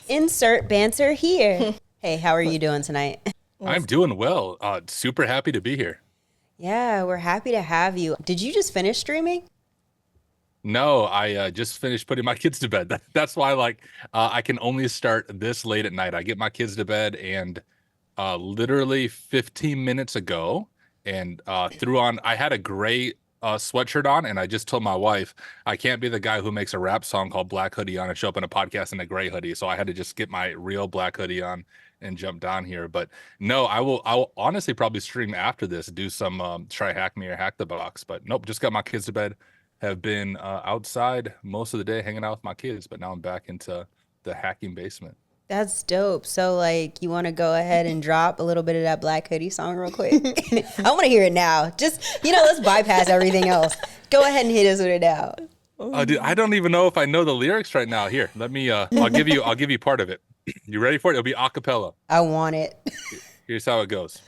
Insert banter here. Hey, how are you doing tonight? I'm doing well. Super happy to be here. Yeah, we're happy to have you. Did you just finish streaming? No, I just finished putting my kids to bed. That's why, I can only start this late at night. I get my kids to bed, and literally 15 minutes ago, and threw on. I had a gray sweatshirt on, and I just told my wife I can't be the guy who makes a rap song called Black Hoodie on and show up in a podcast in a gray hoodie. So I had to just get my real black hoodie on and jump down here. But no, I will honestly probably stream after this, do some try hack me or hack the box. But nope, just got my kids to bed. Have been outside most of the day hanging out with my kids, but now I'm back into the hacking basement. That's dope. So, like, you want to go ahead and drop a little bit of that Black Hoodie song real quick? I want to hear it now. Just, let's bypass everything else. Go ahead and hit us with it now. Dude, I don't even know if I know the lyrics right now. Here, let me. I'll give you part of it. You ready for it? It'll be a cappella. I want it. Here's how it goes.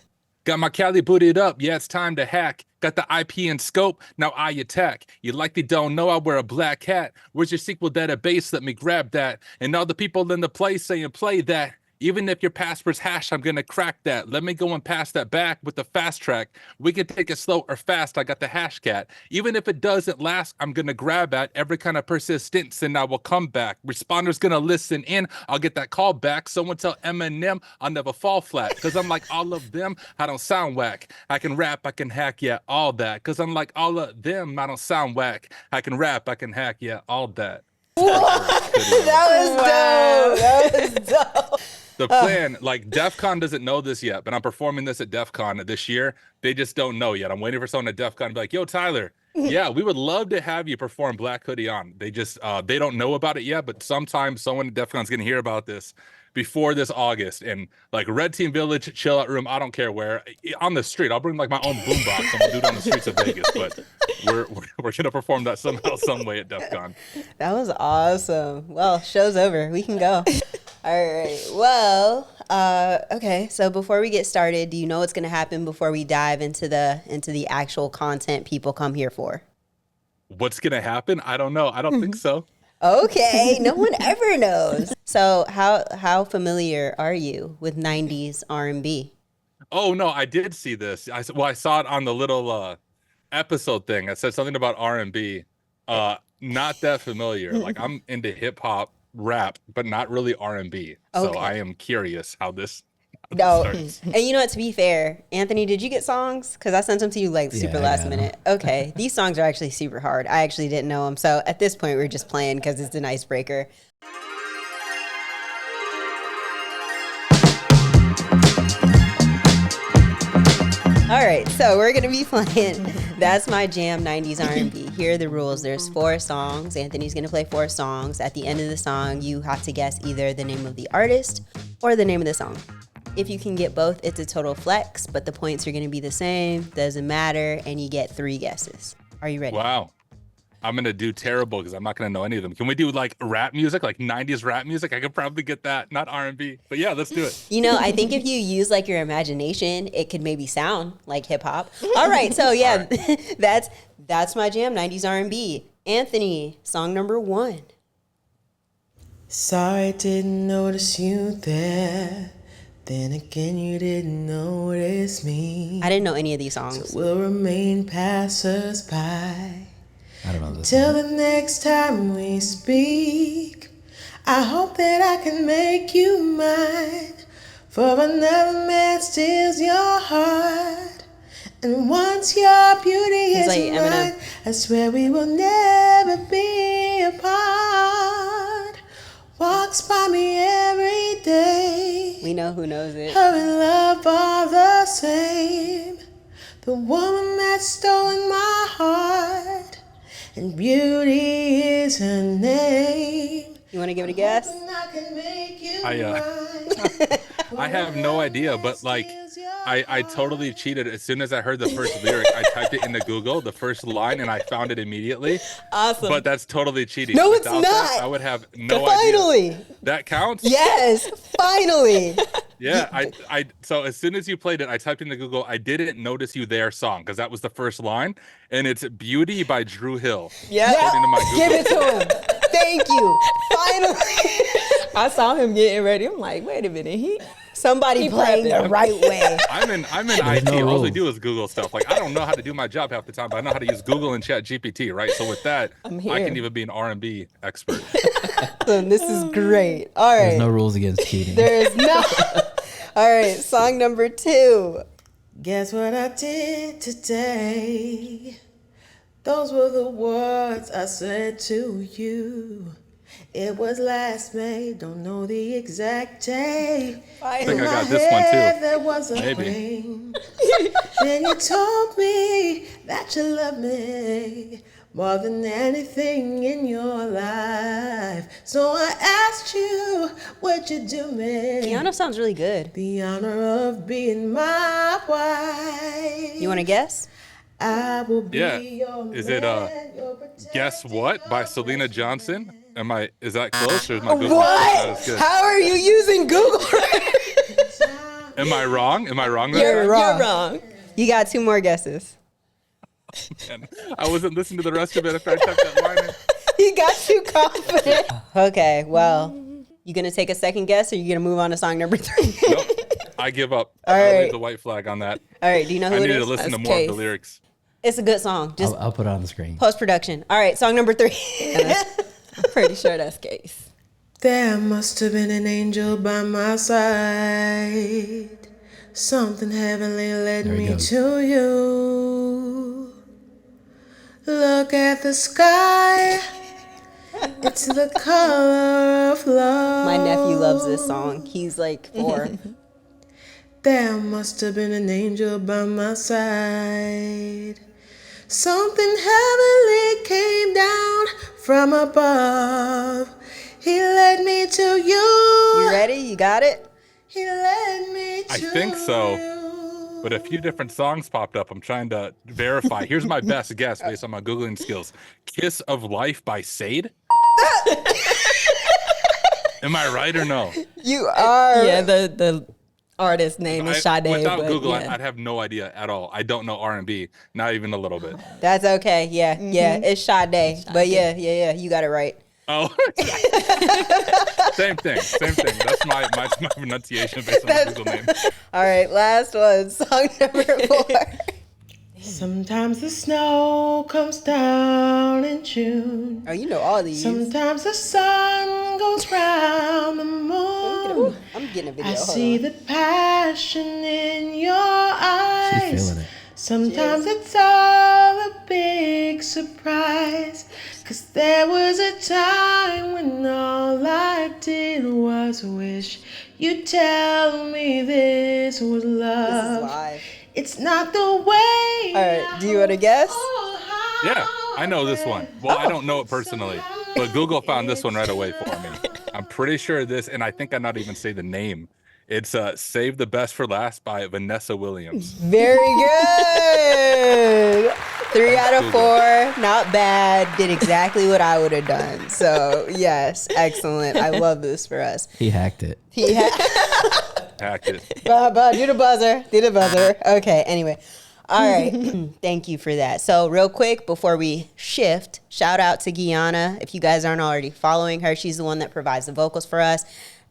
Got my Cali booted up, yeah, it's time to hack. Got the IP in scope, now I attack. You likely don't know I wear a black hat. Where's your SQL database? Let me grab that. And all the people in the place saying play that. Even if your password's hash, I'm gonna crack that. Let me go and pass that back with the fast track. We can take it slow or fast, I got the hash cat. Even if it doesn't last, I'm gonna grab at every kind of persistence and I will come back. Responder's gonna listen in, I'll get that call back. Someone tell Eminem I'll never fall flat. Cause I'm like all of them, I don't sound whack. I can rap, I can hack, yeah, all that. Cause I'm like all of them, I don't sound whack. I can rap, I can hack, yeah, all that. That was dope. The plan, like DEF CON doesn't know this yet, but I'm performing this at DEF CON this year. They just don't know yet. I'm waiting for someone at DEF CON to be like, yo, Tyler, yeah, we would love to have you perform Black Hoodie on. They just, they don't know about it yet, but sometime someone at DEF CON's going to hear about this before this August. And like Red Team Village, chill out room, I don't care where, on the street. I'll bring like my own boombox and we'll do it on the streets of Vegas. But we're going to perform that somehow, some way at DEF CON. That was awesome. Well, show's over. We can go. All right. Well, okay. So before we get started, do you know what's going to happen before we dive into the actual content people come here for? What's going to happen? I don't know. I don't think so. Okay. No one ever knows. So how familiar are you with 90s R&B? Oh, no, I did see this. I saw it on the little episode thing. I said something about R&B. Not that familiar. Like I'm into hip hop, rap, but not really R&B. So Okay. I am curious how this No. starts. And to be fair, Anthony, did you get songs? Because I sent them to you like super I last got 'em. minute. Okay. These songs are actually super hard. I actually didn't know them. So at this point, we're just playing because it's an icebreaker. All right, so we're gonna be playing That's My Jam 90s R&B. Here are the rules. There's 4 songs. Anthony's gonna play 4 songs. At the end of the song, you have to guess either the name of the artist or the name of the song. If you can get both, it's a total flex, but the points are gonna be the same, doesn't matter, and you get 3 guesses. Are you ready? Wow. I'm going to do terrible because I'm not going to know any of them. Can we do like rap music, like 90s rap music? I could probably get that, not R&B. But yeah, let's do it. I think if you use like your imagination, it could maybe sound like hip hop. All right, so yeah, that's My Jam 90s R&B. Anthony, song number 1. Sorry, didn't notice you there. Then again, you didn't notice me. I didn't know any of these songs. We'll remain passers-by. I don't know this Till one. the next time we speak, I hope that I can make you mine. For another man steals your heart, and once your beauty It's is like Eminem. mine, I swear we will never be apart. Walks by me every day. We know who knows it. Her and love are the same. The woman that's stolen my heart, and beauty is her name. You want to give it a guess? I can make you I have no idea, but like I totally cheated. As soon as I heard the first lyric, I typed it into Google, the first line, and I found it immediately. Awesome. But that's totally cheating. No, it's Without not. that, I would have no Finally. idea. That counts? Yes, finally. Yeah, so as soon as you played it, I typed into Google, I didn't notice you there song, because that was the first line, and it's Beauty by Drew Hill. Yeah. According to my Google. Give it to him. Thank you. Finally. I saw him getting ready. I'm like, wait a minute. Somebody playing prepping. the right way. I'm in IT. no All I rules. do is Google stuff. Like, I don't know how to do my job half the time, but I know how to use Google and Chat GPT, right? So with that, I'm I here. can even be an R&B expert. This is great. All right. There's no rules against cheating. There is no. All right. Song number 2. Guess what I did today? Those were the words I said to you. It was last May, don't know the exact day. I think I got this one too. There was a Maybe. rain. Then you told me that you love me more than anything in your life. So I asked you, would you do me Keanu sounds really good. the honor of being my wife? You want to guess? I will be Yeah. your Is it, man, your protector, Guess What by your Selena Johnson? Is that close or is my Google not What? as good? How are you using Google? Am I wrong? Am I wrong? there? You're wrong. You're wrong. You got 2 more guesses. And I wasn't listening to the rest of it after I typed that line in. He got too confident. Okay, well, you gonna take a second guess, or you gonna move on to song number 3? Nope. I give up. All I right. leave the white flag on that. All right, do you know who I it needed to is? listen to That's more of Case. the lyrics. It's a good song. Just I'll put it on the screen. post production. All right, song number 3. I'm pretty sure that's Case. There must have been an angel by my side. Something heavenly led There he me goes. to you. Look at the sky. It's the color of love. My nephew loves this song. He's like 4. There must have been an angel by my side. Something heavenly came down from above. He led me to you. You ready? You got it? He led me to I think so. you. But a few different songs popped up. I'm trying to verify. Here's my best guess based on my Googling skills. Kiss of Life by Sade? Am I right or no? You are. Yeah, the artist name is Sade. Without but Google, yeah. I'd have no idea at all. I don't know R&B, not even a little bit. That's okay. Yeah, yeah. It's Sade. But yeah. You got it right. Oh, same thing. That's my pronunciation based on my Google name. All right, last one. Song number 4. Sometimes the snow comes down in June. Oh, you know all these. Sometimes the sun goes round the moon. I'm getting a video. I Hold see on. the passion in your eyes. She's feeling it. Sometimes it's all a big surprise. 'Cause there was a time when all I did was wish you'd tell me this was This is love. live. It's not the way. All right, do you want to guess? Yeah, I know this one. Well, I don't know it personally, but Google found this one right away for me. I'm pretty sure this, and I think I not even say the name. It's Save the Best for Last by Vanessa Williams. Very good. 3 out of 4. Not bad. Did exactly what I would have done. So, yes, excellent. I love this for us. He hacked it. He had. Hacked it. Do the buzzer. Do the buzzer. Okay, anyway. All right. Thank you for that. So real quick, before we shift, shout out to Guyana. If you guys aren't already following her, she's the one that provides the vocals for us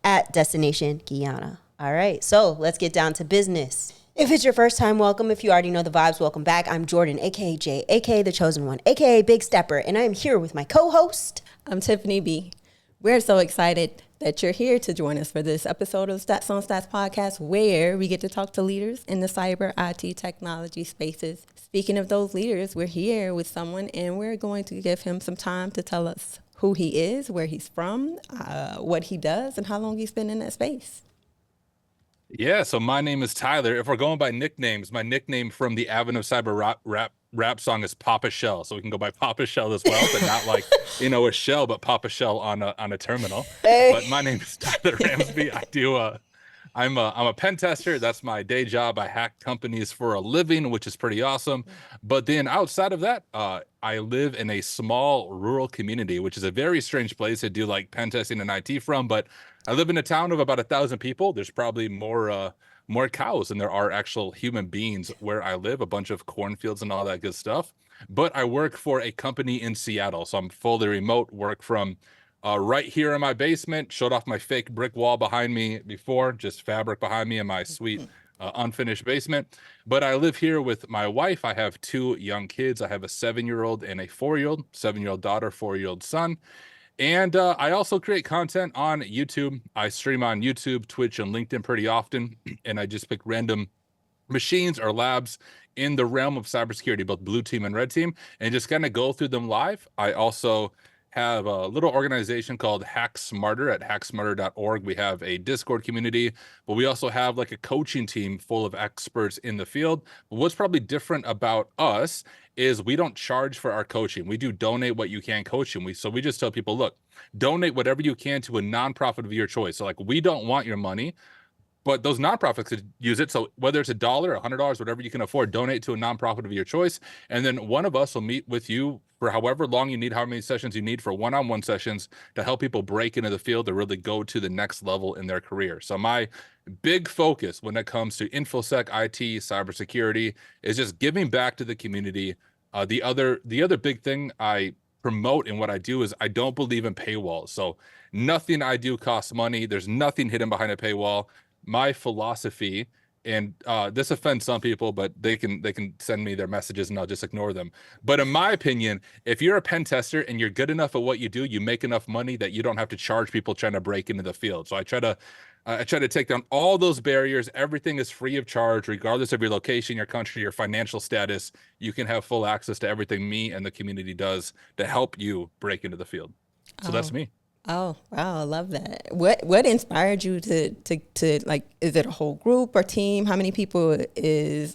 at Destination Guyana. All right. So let's get down to business. If it's your first time, welcome. If you already know the vibes, welcome back. I'm Jordyn, a.k.a. Jay, a.k.a. The Chosen One, a.k.a. Big Stepper, and I am here with my co-host. I'm Tiffany B. We're so excited that you're here to join us for this episode of Stats on Stats podcast, where we get to talk to leaders in the cyber IT technology spaces. Speaking of those leaders, we're here with someone, and we're going to give him some time to tell us who he is, where he's from, what he does, and how long he's been in that space. Yeah, so my name is Tyler. If we're going by nicknames, my nickname from the Advent of Cyber rap song is Papa Shell. So we can go by Papa Shell as well, but not like, a shell, but Papa Shell on a terminal. Hey. But my name is Tyler Ramsbey. I'm a pen tester. That's my day job. I hack companies for a living, which is pretty awesome. But then outside of that, I live in a small rural community, which is a very strange place to do like pen testing and IT from. But I live in a town of about 1,000 people. There's probably more cows than there are actual human beings where I live, a bunch of cornfields and all that good stuff. But I work for a company in Seattle. So I'm fully remote, work from right here in my basement. Showed off my fake brick wall behind me before, just fabric behind me in my sweet unfinished basement. But I live here with my wife. I have 2 young kids. I have a 7-year-old and a 4-year-old, 7-year-old daughter, 4-year-old son. And I also create content on YouTube. I stream on YouTube, Twitch, and LinkedIn pretty often. And I just pick random machines or labs in the realm of cybersecurity, both blue team and red team, and just kind of go through them live. I also have a little organization called Hack Smarter at hacksmarter.org. We have a Discord community, but we also have like a coaching team full of experts in the field. But what's probably different about us is we don't charge for our coaching. We do donate what you can coaching. So we just tell people, look, donate whatever you can to a nonprofit of your choice. So like, we don't want your money, but those nonprofits could use it. So whether it's $1, $100, whatever you can afford, donate to a nonprofit of your choice. And then one of us will meet with you for however long you need, how many sessions you need for one-on-one sessions to help people break into the field to really go to the next level in their career. So my big focus when it comes to InfoSec, IT, cybersecurity is just giving back to the community. The other big thing I promote in what I do is I don't believe in paywalls. So nothing I do costs money. There's nothing hidden behind a paywall. My philosophy, and this offends some people, but they can send me their messages and I'll just ignore them. But in my opinion, if you're a pen tester and you're good enough at what you do, you make enough money that you don't have to charge people trying to break into the field. So I try to take down all those barriers. Everything is free of charge, regardless of your location, your country, your financial status. You can have full access to everything me and the community does to help you break into the field. So that's me. Oh, wow. I love that. What inspired you to like, is it a whole group or team? How many people is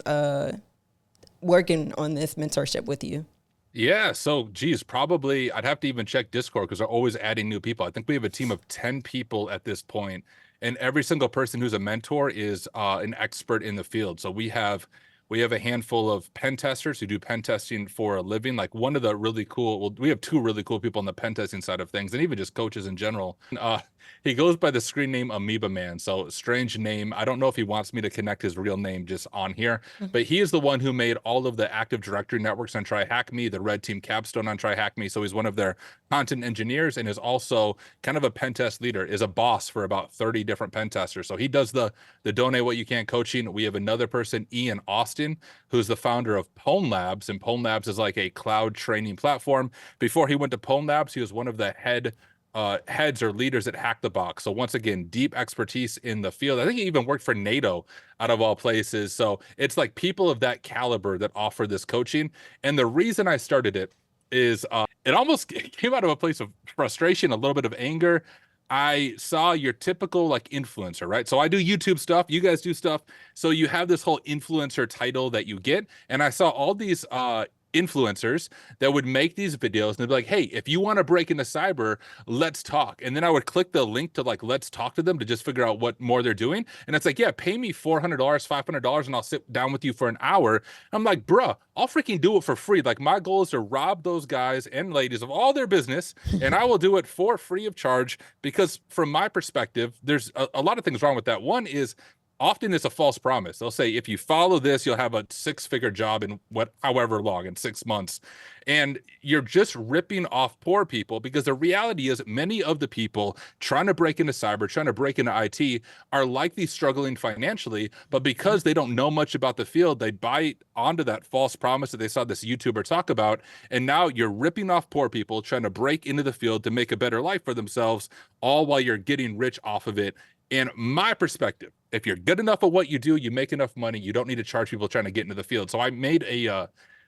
working on this mentorship with you? Yeah, so geez, probably I'd have to even check Discord because they're always adding new people. I think we have a team of 10 people at this point, and every single person who's a mentor is an expert in the field. So we have a handful of pen testers who do pen testing for a living. Like one of the really cool, well, we have 2 really cool people on the pen testing side of things, and even just coaches in general. He goes by the screen name Amoeba Man. So strange name. I don't know if he wants me to connect his real name just on here, but he is the one who made all of the Active Directory networks on TryHackMe, the Red Team capstone on TryHackMe. So he's one of their content engineers and is also kind of a pen test leader, is a boss for about 30 different pen testers. So he does the donate what you can coaching. We have another person, Ian Austin, who's the founder of Pwn Labs, and Pwn Labs is like a cloud training platform. Before he went to Pwn Labs, he was one of the heads or leaders at Hack the Box. So once again, deep expertise in the field. I think he even worked for NATO out of all places. So it's like people of that caliber that offer this coaching. And the reason I started it is it almost came out of a place of frustration, a little bit of anger. I saw your typical like influencer, right? So I do YouTube stuff, you guys do stuff. So you have this whole influencer title that you get. And I saw all these influencers that would make these videos and they'd be like, hey, if you want to break into cyber, let's talk. And then I would click the link to like, let's talk to them to just figure out what more they're doing. And it's like, yeah, pay me $400, $500 and I'll sit down with you for an hour. I'm like, bruh, I'll freaking do it for free. Like my goal is to rob those guys and ladies of all their business and I will do it for free of charge, because from my perspective, there's a lot of things wrong with that. One is, often it's a false promise. They'll say, if you follow this, you'll have a 6-figure job in however long, in 6 months. And you're just ripping off poor people, because the reality is many of the people trying to break into cyber, trying to break into IT are likely struggling financially, but because they don't know much about the field, they buy onto that false promise that they saw this YouTuber talk about. And now you're ripping off poor people trying to break into the field to make a better life for themselves, all while you're getting rich off of it. In my perspective, if you're good enough at what you do, you make enough money, you don't need to charge people trying to get into the field. So I made a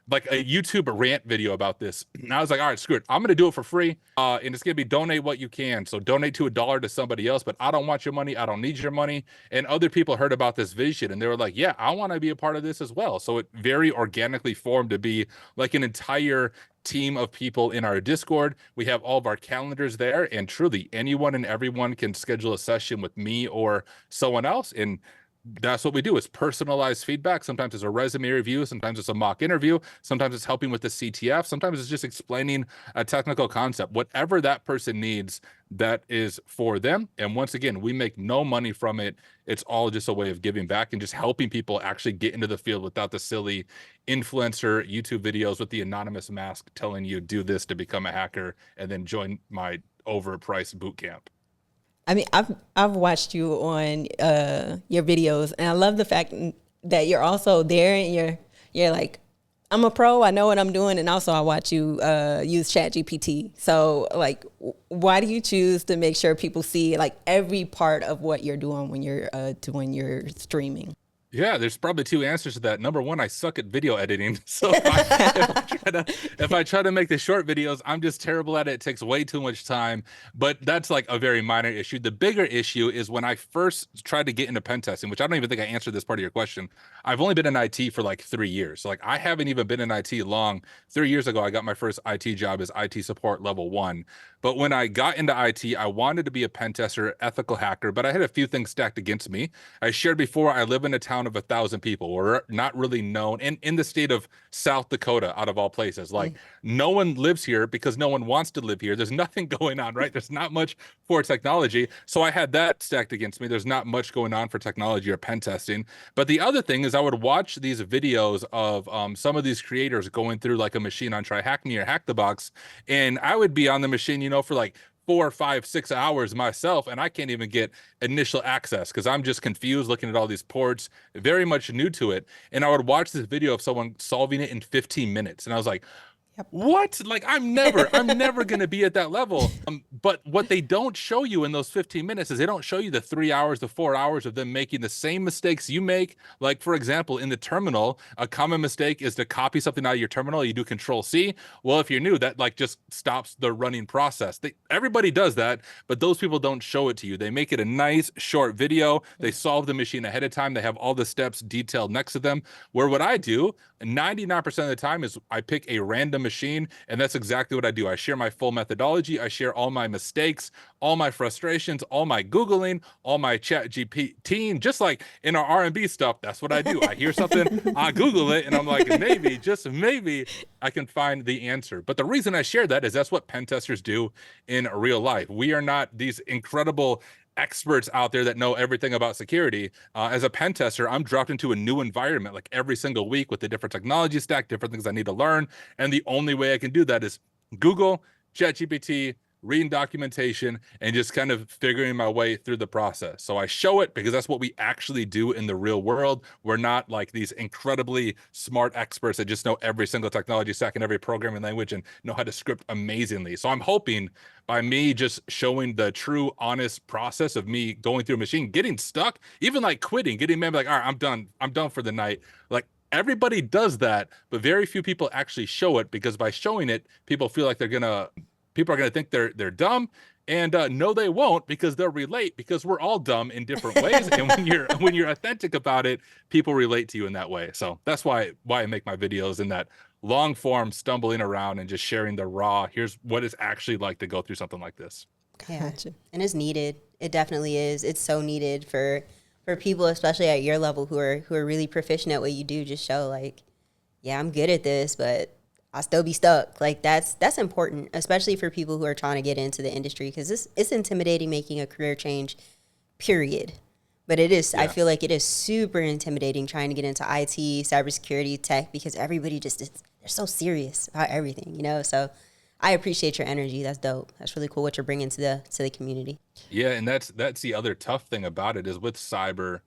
YouTube rant video about this. And I was like, all right, screw it. I'm going to do it for free. And it's going to be donate what you can. So donate to $1 to somebody else, but I don't want your money. I don't need your money. And other people heard about this vision and they were like, yeah, I want to be a part of this as well. So it very organically formed to be like an entire team of people in our Discord. We have all of our calendars there, and truly anyone and everyone can schedule a session with me or someone else. And that's what we do, is personalized feedback. Sometimes it's a resume review, sometimes it's a mock interview, sometimes it's helping with the CTF, sometimes it's just explaining a technical concept. Whatever that person needs, that is for them. And once again, we make no money from it. It's all just a way of giving back and just helping people actually get into the field without the silly influencer YouTube videos with the anonymous mask telling you do this to become a hacker and then join my overpriced boot camp. I mean, I've watched you on your videos, and I love the fact that you're also there, and you're like, I'm a pro. I know what I'm doing, and also I watch you use ChatGPT. So, like, why do you choose to make sure people see like every part of what you're doing when you're doing your streaming? Yeah, there's probably two answers to that. Number one, I suck at video editing. So if I try to make the short videos, I'm just terrible at it. It takes way too much time. But that's like a very minor issue. The bigger issue is when I first tried to get into pen testing, which I don't even think I answered this part of your question. I've only been in IT for like 3 years. So like I haven't even been in IT long. 3 years ago, I got my first IT job as IT support level 1. But when I got into IT, I wanted to be a pen tester, ethical hacker, but I had a few things stacked against me. I shared before, I live in a town of 1,000 people. We're not really known in the state of South Dakota, out of all places. Like no one lives here because no one wants to live here. There's nothing going on, right? There's not much for technology. So I had that stacked against me. There's not much going on for technology or pen testing. But the other thing is I would watch these videos of some of these creators going through like a machine on Try Hack Me or Hack the Box. And I would be on the machine, for like 4, 5, 6 hours myself, and I can't even get initial access because I'm just confused looking at all these ports, very much new to it. And I would watch this video of someone solving it in 15 minutes. And I was like, what? Like, I'm never going to be at that level. But what they don't show you in those 15 minutes is they don't show you the 3 hours to 4 hours of them making the same mistakes you make. Like, for example, in the terminal, a common mistake is to copy something out of your terminal. You do Control-C. Well, if you're new, that like just stops the running process. Everybody does that, but those people don't show it to you. They make it a nice short video. They solve the machine ahead of time. They have all the steps detailed next to them. Where what I do 99% of the time is I pick a random machine, and that's exactly what I do. I share my full methodology. I share all my mistakes, all my frustrations, all my Googling, all my ChatGPT, just like in our R&B stuff. That's what I do. I hear something, I Google it, and I'm like, maybe, just maybe I can find the answer. But the reason I share that is that's what pen testers do in real life. We are not these incredible experts out there that know everything about security. As a pen tester, I'm dropped into a new environment like every single week with a different technology stack, different things I need to learn. And the only way I can do that is Google, ChatGPT, reading documentation, and just kind of figuring my way through the process. So I show it because that's what we actually do in the real world. We're not like these incredibly smart experts that just know every single technology stack and every programming language and know how to script amazingly. So I'm hoping by me just showing the true, honest process of me going through a machine, getting stuck, even like quitting, getting mad, like, all right, I'm done for the night. Like, everybody does that, but very few people actually show it, because by showing it, people feel like people are going to think they're dumb, and no, they won't, because they'll relate, because we're all dumb in different ways. And when you're authentic about it, people relate to you in that way. So that's why I make my videos in that long form, stumbling around and just sharing the raw, here's what it's actually like to go through something like this. Yeah. And it's needed. It definitely is. It's so needed for people, especially at your level, who are really proficient at what you do. Just show like, yeah, I'm good at this, but I'll still be stuck. Like that's important, especially for people who are trying to get into the industry, because it's intimidating making a career change, period. But it is, yeah. I feel like it is super intimidating trying to get into IT, cybersecurity, tech, because everybody they're so serious about everything, So I appreciate your energy. That's dope. That's really cool what you're bringing to the community. Yeah, and that's the other tough thing about it is with cyber,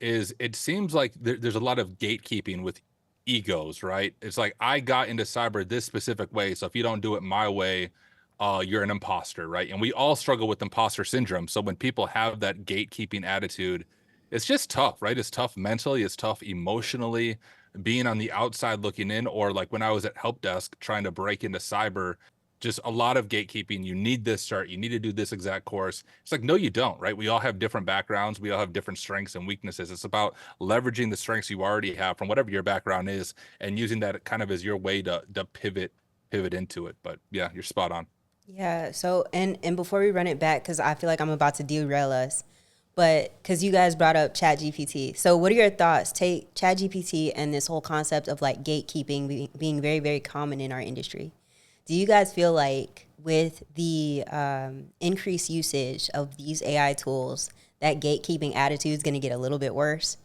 is it seems like there's a lot of gatekeeping with egos, right? It's like, I got into cyber this specific way, so if you don't do it my way, you're an imposter, right? And we all struggle with imposter syndrome. So when people have that gatekeeping attitude, it's just tough, right? It's tough mentally, it's tough emotionally, being on the outside looking in, or like when I was at help desk trying to break into cyber, just a lot of gatekeeping. You need this cert, you need to do this exact course. It's like, no, you don't, right? We all have different backgrounds. We all have different strengths and weaknesses. It's about leveraging the strengths you already have from whatever your background is and using that kind of as your way to pivot into it. But yeah, you're spot on. Yeah. So, and before we run it back, because I feel like I'm about to derail us, but because you guys brought up ChatGPT. So what are your thoughts? Take ChatGPT and this whole concept of like gatekeeping being very, very common in our industry. Do you guys feel like with the increased usage of these AI tools, that gatekeeping attitude is going to get a little bit worse?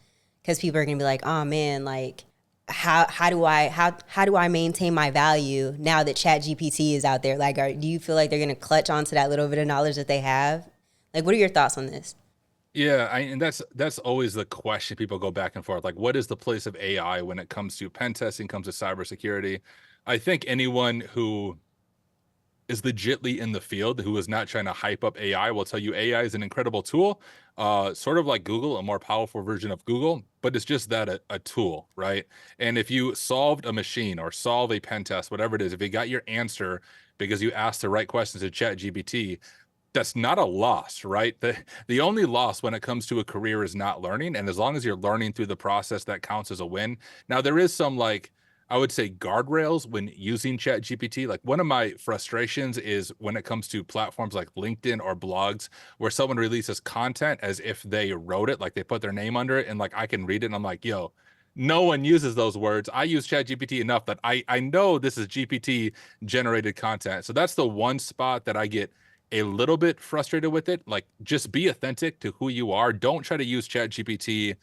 Because people are going to be like, oh man, like how do I maintain my value now that ChatGPT is out there? Like, do you feel like they're gonna clutch onto that little bit of knowledge that they have? Like, what are your thoughts on this? Yeah, and that's always the question people go back and forth. Like, what is the place of AI when it comes to pen testing, comes to cybersecurity? I think anyone who is legitly in the field, who is not trying to hype up AI, will tell you AI is an incredible tool, sort of like Google, a more powerful version of Google, but it's just that a tool, right? And if you solved a machine or solve a pen test, whatever it is, if you got your answer because you asked the right questions to ChatGPT, that's not a loss, right? The only loss when it comes to a career is not learning. And as long as you're learning through the process, that counts as a win. Now, there is some, like, I would say, guardrails when using ChatGPT. Like, one of my frustrations is when it comes to platforms like LinkedIn or blogs, where someone releases content as if they wrote it, like they put their name under it, and like I can read it and I'm like, yo, no one uses those words. I use ChatGPT enough that I know this is GPT generated content. So that's the one spot that I get a little bit frustrated with it. Like, just be authentic to who you are. Don't try to use ChatGPT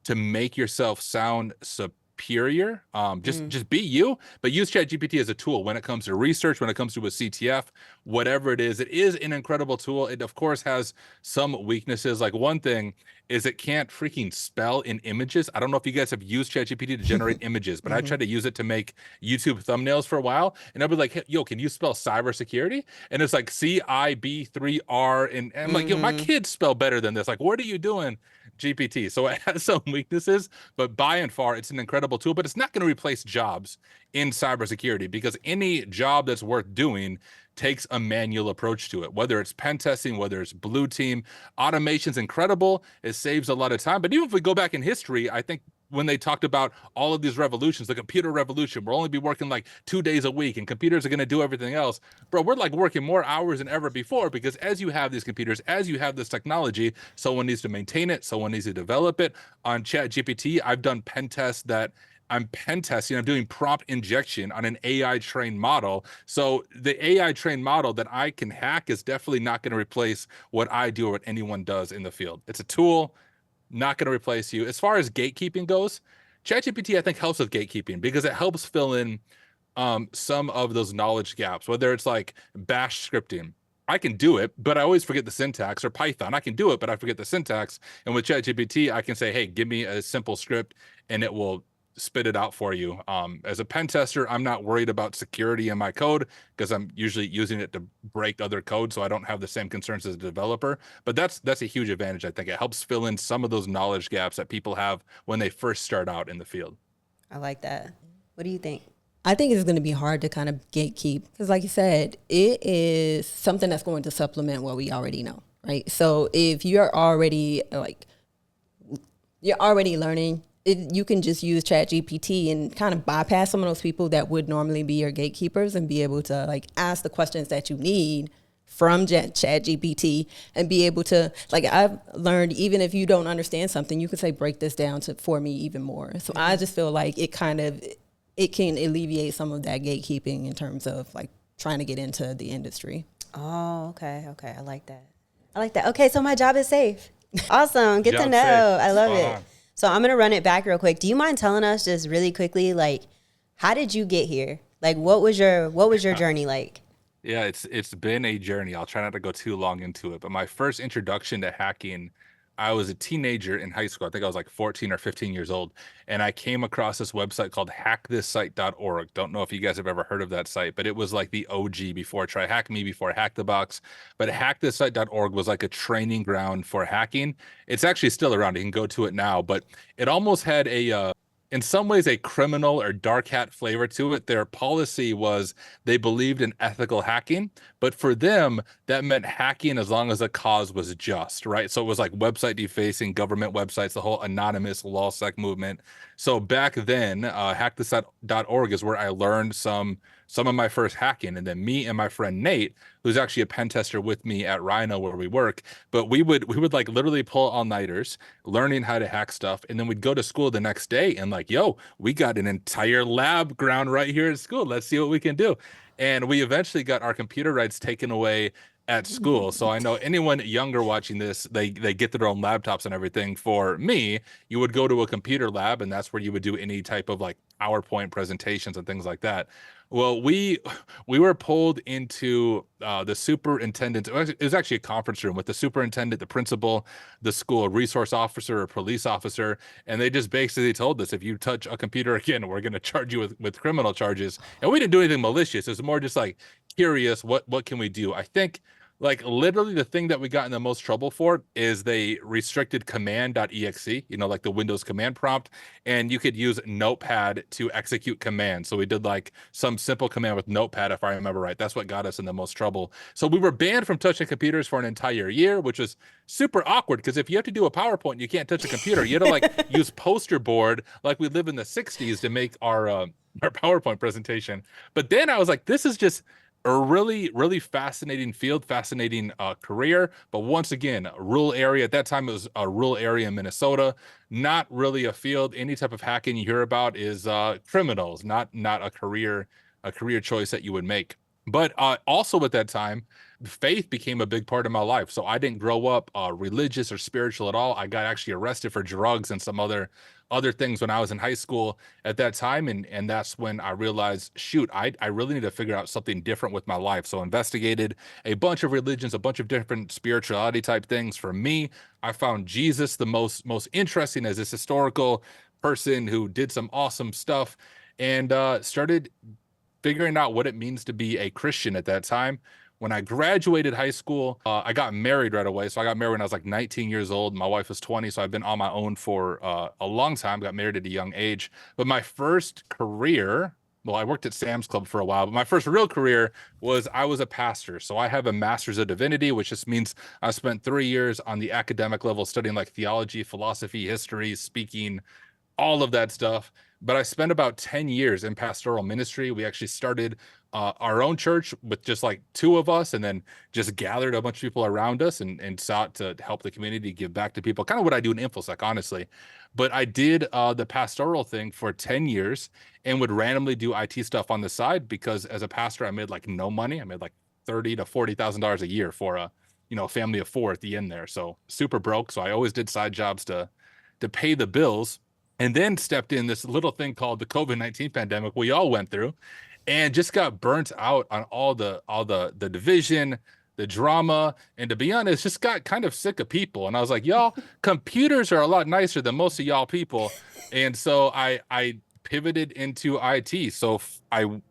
to make yourself sound superior. Just be you, but use ChatGPT as a tool when it comes to research, when it comes to a CTF, whatever it is. It is an incredible tool. It of course has some weaknesses. Like, one thing is it can't freaking spell in images. I don't know if you guys have used ChatGPT to generate images, but I tried to use it to make YouTube thumbnails for a while, and I'll be like, hey, yo, can you spell cybersecurity? And it's like CIB3R, and I'm like, yo, my kids spell better than this. Like, what are you doing, GPT? So it has some weaknesses, but by and far, it's an incredible tool. But it's not going to replace jobs in cybersecurity, because any job that's worth doing takes a manual approach to it, whether it's pen testing, whether it's blue team. Automation's incredible. It saves a lot of time. But even if we go back in history, I think when they talked about all of these revolutions, the computer revolution, we'll only be working like 2 days a week and computers are going to do everything else. Bro, we're like working more hours than ever before, because as you have these computers, as you have this technology, someone needs to maintain it, someone needs to develop it. On ChatGPT, I've done pen tests that I'm pen testing, I'm doing prompt injection on an AI trained model. So the AI trained model that I can hack is definitely not going to replace what I do or what anyone does in the field. It's a tool, not going to replace you. As far as gatekeeping goes, ChatGPT, I think, helps with gatekeeping because it helps fill in some of those knowledge gaps, whether it's like bash scripting. I can do it, but I always forget the syntax. Or Python, I can do it, but I forget the syntax. And with ChatGPT, I can say, hey, give me a simple script, and it will spit it out for you. As a pen tester, I'm not worried about security in my code because I'm usually using it to break other code, so I don't have the same concerns as a developer. But that's a huge advantage. I think it helps fill in some of those knowledge gaps that people have when they first start out in the field. I like that. What do you think? I think it's going to be hard to kind of gatekeep because, like you said, it is something that's going to supplement what we already know, right? So if you're already learning, you can just use ChatGPT and kind of bypass some of those people that would normally be your gatekeepers and be able to like ask the questions that you need from ChatGPT and be able to, like, I've learned, even if you don't understand something, you can say, break this down for me even more. So I just feel like it can alleviate some of that gatekeeping in terms of like trying to get into the industry. Oh, okay. I like that. Okay, so my job is safe. Awesome. Good to know. Safe. I love it. So I'm going to run it back real quick. Do you mind telling us just really quickly, like, how did you get here? Like, what was your journey like? Yeah, it's been a journey. I'll try not to go too long into it, but my first introduction to hacking, I was a teenager in high school. I think I was like 14 or 15 years old, and I came across this website called hackthisite.org. Don't know if you guys have ever heard of that site, but it was like the OG before Try Hack Me, before Hack the Box. But hackthisite.org was like a training ground for hacking. It's actually still around. You can go to it now, but it almost had in some ways, a criminal or dark hat flavor to it. Their policy was they believed in ethical hacking, but for them, that meant hacking as long as the cause was just, right? So it was like website defacing, government websites, the whole anonymous lawsec movement. So back then, hackthisite.org is where I learned some of my first hacking. And then me and my friend Nate, who's actually a pen tester with me at Rhino where we work, but we would like literally pull all-nighters learning how to hack stuff. And then we'd go to school the next day and like, yo, we got an entire lab ground right here at school. Let's see what we can do. And we eventually got our computer rights taken away at school. So I know anyone younger watching this, they get their own laptops and everything. For me, you would go to a computer lab, and that's where you would do any type of like PowerPoint presentations and things like that. Well, we were pulled into the superintendent. It was actually a conference room with the superintendent, the principal, the school resource officer, or police officer, and they just basically told us, if you touch a computer again, we're going to charge you with criminal charges. And we didn't do anything malicious. It was more just like curious, what can we do? I think like literally the thing that we got in the most trouble for is they restricted command.exe, like the Windows command prompt, and you could use Notepad to execute commands. So we did like some simple command with Notepad, if I remember right. That's what got us in the most trouble. So we were banned from touching computers for an entire year, which was super awkward because if you have to do a PowerPoint, you can't touch a computer. You have to like use poster board like we live in the 60s to make our PowerPoint presentation. But then I was like, this is just a really, really fascinating field, fascinating career. But once again, a rural area. At that time, it was a rural area in Minnesota. Not really a field. Any type of hacking you hear about is criminals, not a career choice that you would make. But also at that time, faith became a big part of my life. So I didn't grow up religious or spiritual at all. I got actually arrested for drugs and some other things when I was in high school at that time. And that's when I realized, shoot, I really need to figure out something different with my life. So investigated a bunch of religions, a bunch of different spirituality type things. For me, I found Jesus the most interesting as this historical person who did some awesome stuff, and started figuring out what it means to be a Christian at that time. When I graduated high school, I got married right away. So I got married when I was like 19 years old. My wife was 20. So I've been on my own for a long time, got married at a young age. But my first career, well, I worked at Sam's Club for a while, but my first real career was I was a pastor. So I have a master's of divinity, which just means I spent 3 years on the academic level studying like theology, philosophy, history, speaking, all of that stuff. But I spent about 10 years in pastoral ministry. We actually started our own church with just like 2 of us, and then just gathered a bunch of people around us and sought to help the community, give back to people. Kind of what I do in InfoSec, honestly. But I did the pastoral thing for 10 years and would randomly do IT stuff on the side, because as a pastor, I made like no money. I made like $30,000 to $40,000 a year for a family of 4 at the end there. So super broke. So I always did side jobs to pay the bills. And then stepped in this little thing called the COVID-19 pandemic we all went through, and just got burnt out on all the division, the drama, and to be honest, just got kind of sick of people. And I was like, y'all, computers are a lot nicer than most of y'all people. And so I pivoted into IT. So I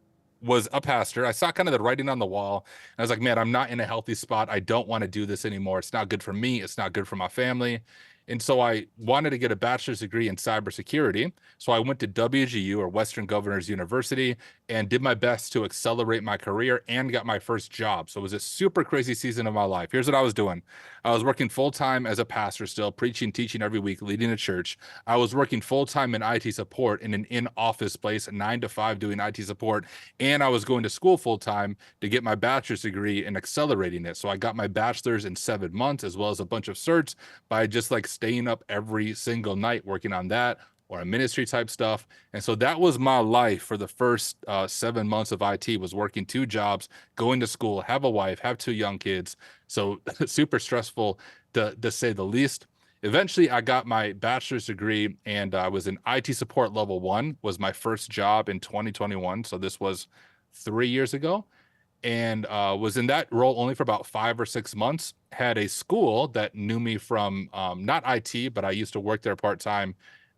was a pastor. I saw kind of the writing on the wall. And I was like, man, I'm not in a healthy spot. I don't want to do this anymore. It's not good for me. It's not good for my family. And so I wanted to get a bachelor's degree in cybersecurity. So I went to WGU, or Western Governors University, and did my best to accelerate my career and got my first job. So it was a super crazy season of my life. Here's what I was doing. I was working full-time as a pastor still, preaching, teaching every week, leading a church. I was working full-time in IT support in an in-office place, 9 to 5 doing IT support. And I was going to school full-time to get my bachelor's degree and accelerating it. So I got my bachelor's in 7 months, as well as a bunch of certs by just like staying up every single night working on that or a ministry type stuff. And so that was my life for the first 7 months of IT, was working 2 jobs, going to school, have a wife, have 2 young kids. So super stressful to say the least. Eventually I got my bachelor's degree, and I was in IT support level 1, was my first job in 2021. So this was 3 years ago. And was in that role only for about 5 or 6 months. Had a school that knew me from not IT, but I used to work there part-time,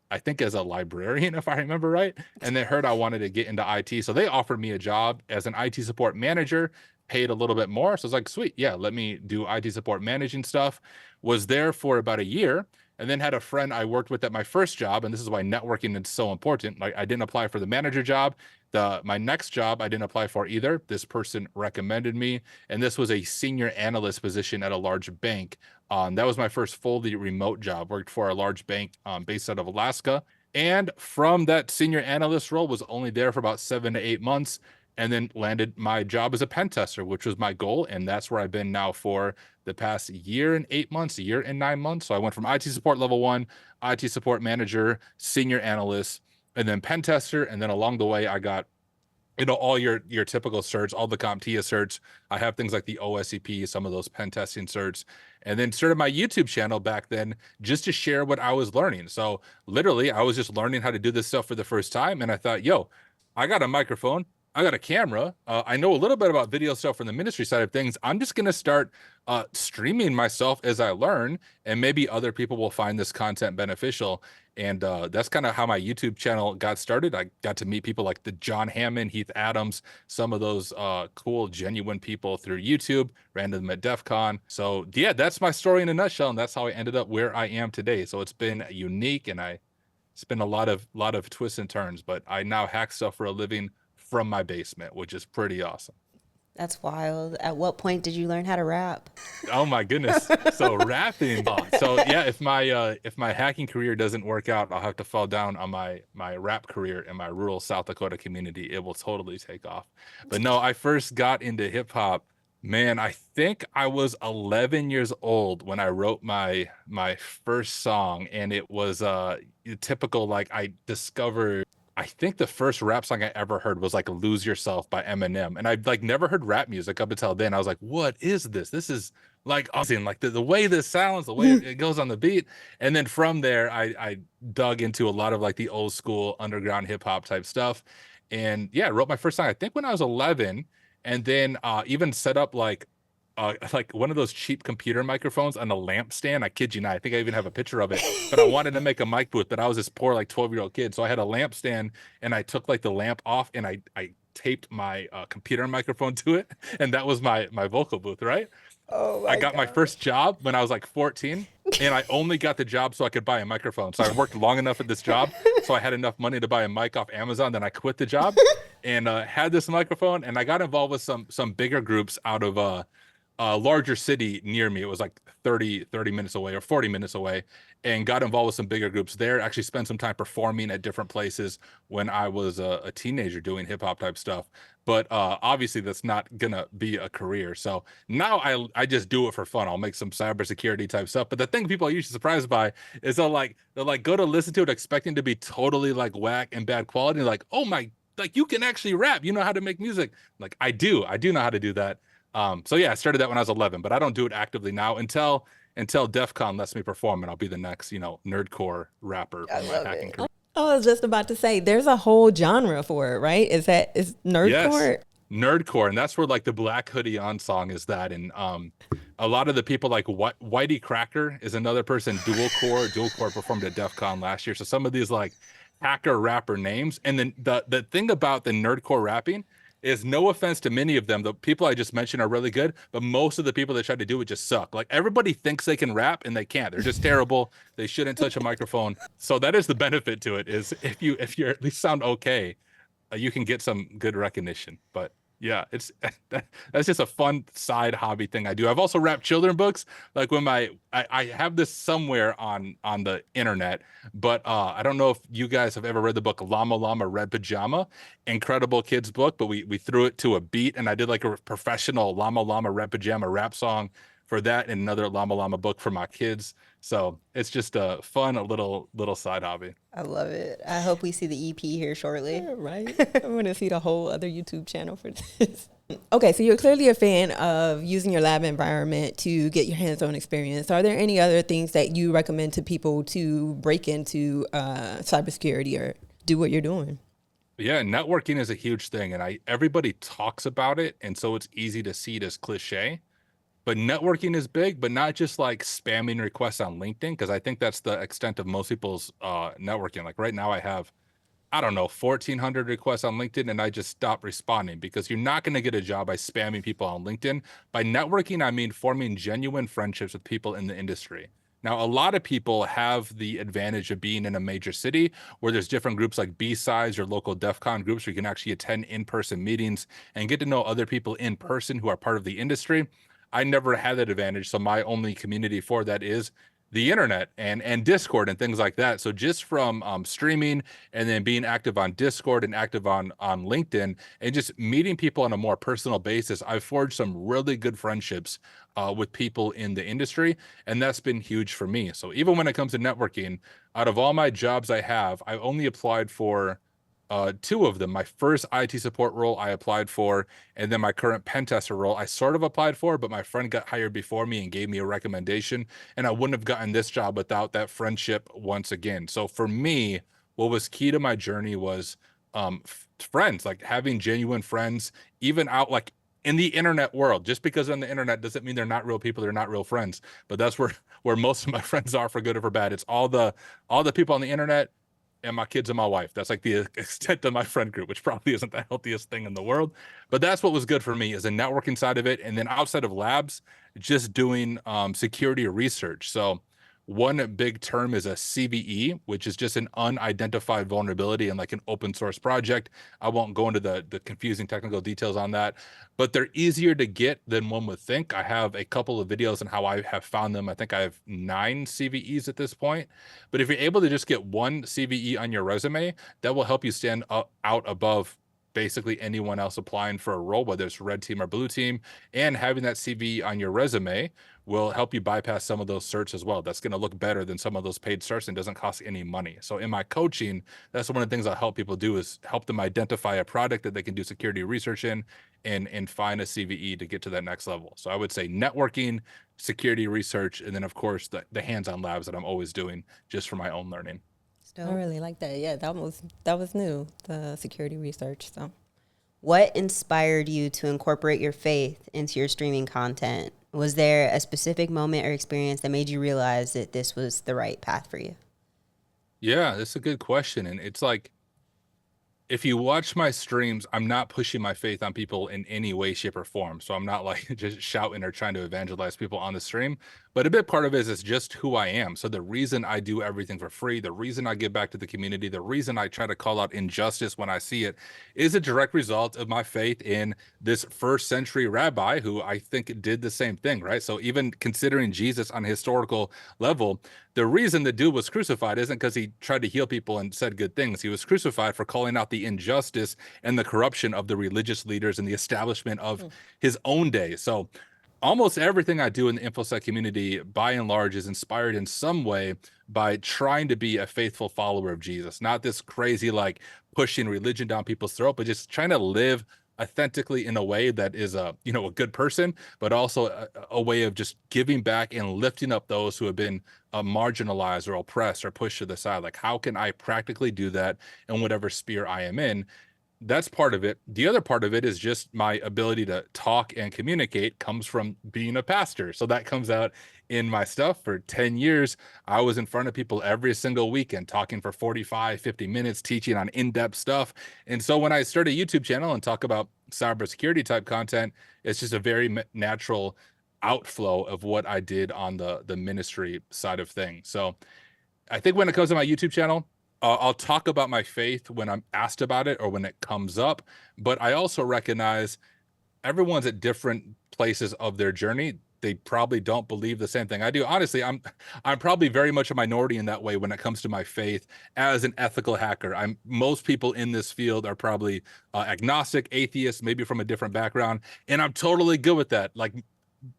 I think as a librarian, if I remember right. And they heard I wanted to get into IT. So they offered me a job as an IT support manager, paid a little bit more. So I was like, sweet, yeah, let me do IT support managing stuff. Was there for about a year. And then had a friend I worked with at my first job, and this is why networking is so important. Like, I didn't apply for the manager job. My next job I didn't apply for either. This person recommended me, and this was a senior analyst position at a large bank. That was my first fully remote job. Worked for a large bank based out of Alaska. And from that senior analyst role, was only there for about 7 to 8 months, and then landed my job as a pen tester, which was my goal. And that's where I've been now for the past year and 8 months, a year and 9 months. So I went from IT support level 1, IT support manager, senior analyst, and then pen tester. And then along the way, I got all your typical certs, all the CompTIA certs. I have things like the OSCP, some of those pen testing certs, and then started my YouTube channel back then just to share what I was learning. So literally, I was just learning how to do this stuff for the first time, and I thought, yo, I got a microphone, I got a camera, I know a little bit about video stuff from the ministry side of things. I'm just gonna start streaming myself as I learn, and maybe other people will find this content beneficial. And that's kind of how my YouTube channel got started. I got to meet people like the John Hammond, Heath Adams, some of those cool, genuine people through YouTube, ran them at DEF CON. So yeah, that's my story in a nutshell. And that's how I ended up where I am today. So it's been unique, and it's been a lot of twists and turns, but I now hack stuff for a living from my basement, which is pretty awesome. That's wild. At what point did you learn how to rap? Oh my goodness. So rapping. So yeah, if my hacking career doesn't work out, I'll have to fall down on my rap career in my rural South Dakota community. It will totally take off. But no, I first got into hip hop, man, I think I was 11 years old when I wrote my first song, and it was typical, like I discovered, I think the first rap song I ever heard was like Lose Yourself by Eminem. And I'd like never heard rap music up until then. I was like, what is this? This is like awesome. Like the way this sounds, the way it goes on the beat. And then from there, I dug into a lot of like the old school underground hip hop type stuff. And yeah, I wrote my first song, I think when I was 11, and then even set up like one of those cheap computer microphones on a lamp stand. I kid you not. I think I even have a picture of it, but I wanted to make a mic booth, but I was this poor, like 12-year-old kid. So I had a lamp stand, and I took like the lamp off, and I taped my computer microphone to it. And that was my vocal booth, right? Oh, I got my first job when I was like 14, and I only got the job so I could buy a microphone. So I worked long enough at this job so I had enough money to buy a mic off Amazon. Then I quit the job and had this microphone, and I got involved with some bigger groups out of a larger city near me. It was like 30 minutes away or 40 minutes away, and got involved with some bigger groups there. Actually spent some time performing at different places when I was a teenager doing hip hop type stuff. But obviously that's not gonna be a career. So now I just do it for fun. I'll make some cybersecurity type stuff. But the thing people are usually surprised by is they'll go to listen to it expecting to be totally like whack and bad quality. Like, oh my, like you can actually rap. You know how to make music. Like I do know how to do that. So yeah, I started that when I was 11, but I don't do it actively now until DEF CON lets me perform, and I'll be the next, nerdcore rapper for my hacking career. I was just about to say, there's a whole genre for it, right? Is nerdcore? Yes, nerdcore, and that's where like the Black Hoodie On song is that, and a lot of the people like Whitey Cracker is another person. Dual core performed at DEF CON last year. So some of these like hacker rapper names, and then the thing about the nerdcore rapping is, no offense to many of them, the people I just mentioned are really good, but most of the people that try to do it just suck. Like everybody thinks they can rap and they can't. They're just terrible. They shouldn't touch a microphone. So that is the benefit to it, is if you at least sound okay, you can get some good recognition. But yeah, that's just a fun side hobby thing I do. I've also wrapped children books. Like when I have this somewhere on the internet, but I don't know if you guys have ever read the book Llama Llama Red Pajama. Incredible kids book, but we threw it to a beat, and I did like a professional Llama Llama Red Pajama rap song for that, and another Llama Llama book for my kids. So it's just a fun little side hobby. I love it. I hope we see the EP here shortly. Yeah, right. I want to see the whole other YouTube channel for this. Okay, so you're clearly a fan of using your lab environment to get your hands-on experience. Are there any other things that you recommend to people to break into cybersecurity or do what you're doing? Yeah, networking is a huge thing, and everybody talks about it, and so it's easy to see it as cliche. But networking is big, but not just like spamming requests on LinkedIn, because I think that's the extent of most people's networking. Like right now I have, I don't know, 1,400 requests on LinkedIn, and I just stopped responding, because you're not going to get a job by spamming people on LinkedIn. By networking, I mean forming genuine friendships with people in the industry. Now, a lot of people have the advantage of being in a major city where there's different groups like B-Sides or local DEF CON groups where you can actually attend in-person meetings and get to know other people in person who are part of the industry. I never had that advantage, so my only community for that is the internet and Discord and things like that. So just from streaming and then being active on Discord and active on LinkedIn and just meeting people on a more personal basis, I've forged some really good friendships with people in the industry, and that's been huge for me. So even when it comes to networking, out of all my jobs I have, I only applied for two of them. My first IT support role I applied for, and then my current pen tester role I sort of applied for, but my friend got hired before me and gave me a recommendation, and I wouldn't have gotten this job without that friendship once again. So for me, what was key to my journey was friends, like having genuine friends, even out like in the internet world. Just because on the internet doesn't mean they're not real people, they're not real friends. But that's where most of my friends are, for good or for bad. It's all the people on the internet and my kids and my wife. That's like the extent of my friend group, which probably isn't the healthiest thing in the world. But that's what was good for me, is the networking side of it. And then outside of labs, just doing security research. So one big term is a CVE, which is just an unidentified vulnerability in like an open source project. I won't go into the confusing technical details on that, but they're easier to get than one would think. I have a couple of videos on how I have found them. I think I have 9 CVEs at this point. But if you're able to just get one CVE on your resume, that will help you stand out above basically anyone else applying for a role, whether it's red team or blue team. And having that CVE on your resume will help you bypass some of those certs as well. That's going to look better than some of those paid certs and doesn't cost any money. So in my coaching, that's one of the things I help people do, is help them identify a product that they can do security research in and find a CVE to get to that next level. So I would say networking, security research, and then of course the hands-on labs that I'm always doing just for my own learning. I really like that. Yeah, that was new, the security research. So what inspired you to incorporate your faith into your streaming content? Was there a specific moment or experience that made you realize that this was the right path for you? Yeah, that's a good question. And it's like, if you watch my streams, I'm not pushing my faith on people in any way, shape, or form. So I'm not like just shouting or trying to evangelize people on the stream. But a big part of it is just who I am. So the reason I do everything for free, the reason I give back to the community, the reason I try to call out injustice when I see it, is a direct result of my faith in this first century rabbi who I think did the same thing, right? So even considering Jesus on a historical level, the reason the dude was crucified isn't because he tried to heal people and said good things. He was crucified for calling out the injustice and the corruption of the religious leaders and the establishment of his own day. So almost everything I do in the InfoSec community, by and large, is inspired in some way by trying to be a faithful follower of Jesus. Not this crazy, like, pushing religion down people's throat, but just trying to live authentically in a way that is a good person, but also a way of just giving back and lifting up those who have been marginalized or oppressed or pushed to the side. Like, how can I practically do that in whatever sphere I am in? That's part of it. The other part of it is just my ability to talk and communicate comes from being a pastor. So that comes out in my stuff. For 10 years, I was in front of people every single weekend, talking for 45, 50 minutes, teaching on in-depth stuff. And so when I start a YouTube channel and talk about cybersecurity type content, it's just a very natural outflow of what I did on the ministry side of things. So I think when it comes to my YouTube channel, I'll talk about my faith when I'm asked about it or when it comes up, but I also recognize everyone's at different places of their journey. They probably don't believe the same thing I do. Honestly, I'm probably very much a minority in that way when it comes to my faith as an ethical hacker. Most people in this field are probably agnostic, atheists, maybe from a different background, and I'm totally good with that. Like,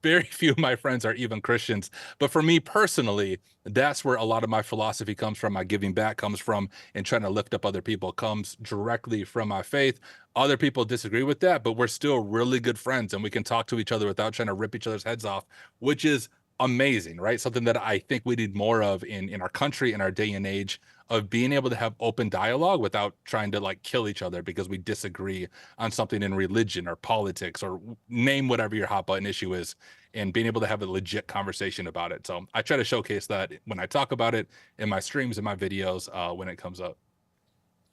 very few of my friends are even Christians. But for me personally, that's where a lot of my philosophy comes from, my giving back comes from, and trying to lift up other people comes directly from my faith. Other people disagree with that, but we're still really good friends, and we can talk to each other without trying to rip each other's heads off, which is amazing, right? Something that I think we need more of in our country, in our day and age, of being able to have open dialogue without trying to like kill each other because we disagree on something in religion or politics or name whatever your hot button issue is, and being able to have a legit conversation about it. So I try to showcase that when I talk about it in my streams and my videos when it comes up.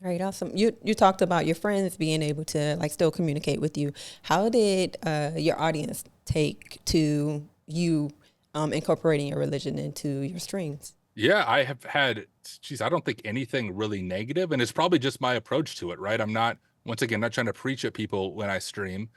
All right, awesome. You talked about your friends being able to like still communicate with you. How did your audience take to you incorporating your religion into your streams? Yeah, I have had, I don't think anything really negative, and it's probably just my approach to it, right? I'm not, once again, not trying to preach at people when I stream,